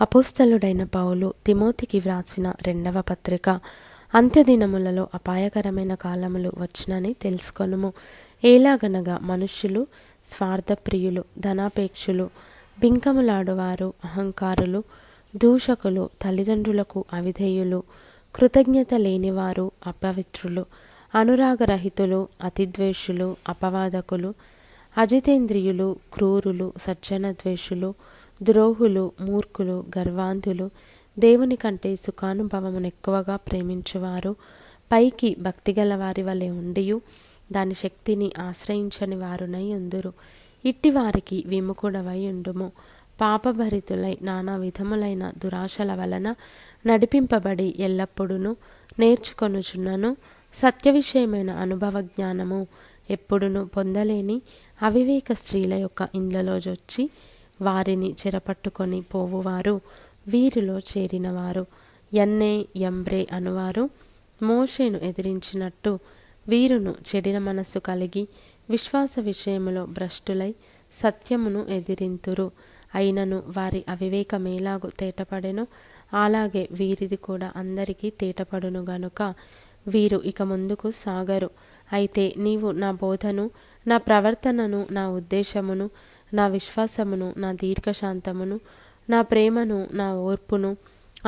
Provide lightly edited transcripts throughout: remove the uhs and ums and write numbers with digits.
అపోస్తలుడైన పౌలు తిమోతికి వ్రాసిన 2వ పత్రిక. అంత్యదినములలో అపాయకరమైన కాలములు వచ్చునని తెలుసుకొనుము. ఏలాగనగా మనుష్యులు స్వార్థప్రియులు, ధనాపేక్షులు, బింకములాడువారు, అహంకారులు, దూషకులు, తల్లిదండ్రులకు అవిధేయులు, కృతజ్ఞత లేనివారు, అపవిత్రులు, అనురాగరహితులు, అతిద్వేషులు, అపవాదకులు, అజితేంద్రియులు, క్రూరులు, సజ్జనద్వేషులు, ద్రోహులు, మూర్ఖులు, గర్వాంధులు, దేవుని కంటే సుఖానుభవమును ఎక్కువగా ప్రేమించువారు, పైకి భక్తిగల వారి వలె ఉండియు దాని శక్తిని ఆశ్రయించని వారునై ఉందురు. ఇట్టి వారికి విముఖుడవై ఉండుము. పాపభరితులై నానా విధములైన దురాశల వలన నడిపింపబడి ఎల్లప్పుడూ నేర్చుకొనుచున్నను సత్య విషయమైన అనుభవ జ్ఞానము ఎప్పుడును పొందలేని అవివేక స్త్రీల యొక్క ఇండ్లలో జొచ్చి వారిని చెరపట్టుకొని పోవువారు వీరిలో చేరినవారు. యన్నే యంబ్రే అనువారు మోషేను ఎదిరించినట్టు వీరును చెడిన మనస్సు కలిగి విశ్వాస విషయములో భ్రష్టులై సత్యమును ఎదిరింతురు. అయినను వారి అవివేకమేలాగు తేటపడెనో అలాగే వీరిది కూడా అందరికీ తేటపడును గనుక వీరు ఇక ముందుకు సాగరు. అయితే నీవు నా బోధను, నా ప్రవర్తనను, నా ఉద్దేశమును, నా విశ్వాసమును, నా దీర్ఘశాంతమును, నా ప్రేమను, నా ఓర్పును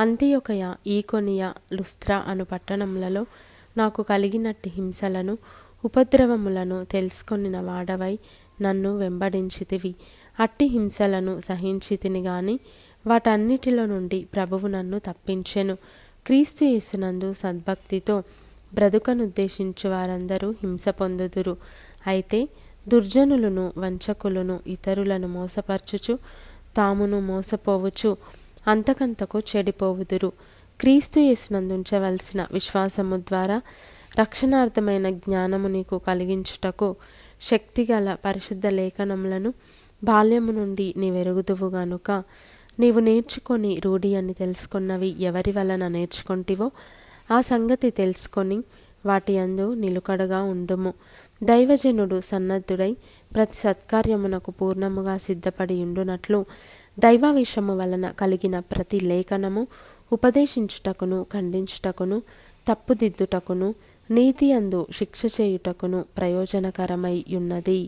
అంతియొకయ, ఈకొనియ, లుస్త్రా అను పట్టణములలో నాకు కలిగినట్టి హింసలను, ఉపద్రవములను తెలుసుకొనిన వాడవై నన్ను వెంబడించితివి. అట్టి హింసలను సహించితిని గాని వాటన్నిటిలో నుండి ప్రభువు నన్ను తప్పించెను. క్రీస్తు యేసునందు సద్భక్తితో బ్రతుకనుద్దేశించు వారందరూ హింస పొందుదురు. అయితే దుర్జనులను, వంచకులను, ఇతరులను మోసపరచుచు తామును మోసపోవచ్చు అంతకంతకు చెడిపోవుదురు. క్రీస్తు యేసునందుంచవలసిన విశ్వాసము ద్వారా రక్షణార్థమైన జ్ఞానము నీకు కలిగించుటకు శక్తిగల పరిశుద్ధ లేఖనములను బాల్యము నుండి నీవెరుగుదువు గనుక నీవు నేర్చుకొని రూఢి అని తెలుసుకున్నవి ఎవరి వలన నేర్చుకొంటివో ఆ సంగతి తెలుసుకొని వాటి యందు నిలుకడగా ఉండుము. దైవజనుడు సన్నద్ధుడై ప్రతి సత్కార్యమునకు పూర్ణముగా సిద్ధపడి ఉండునట్లు దైవావేశము వలన కలిగిన ప్రతి లేఖనము ఉపదేశించుటకును, ఖండించుటకును, తప్పుదిద్దుటకును, నీతి యందు శిక్ష చేయుటకును ప్రయోజనకరమై ఉన్నది.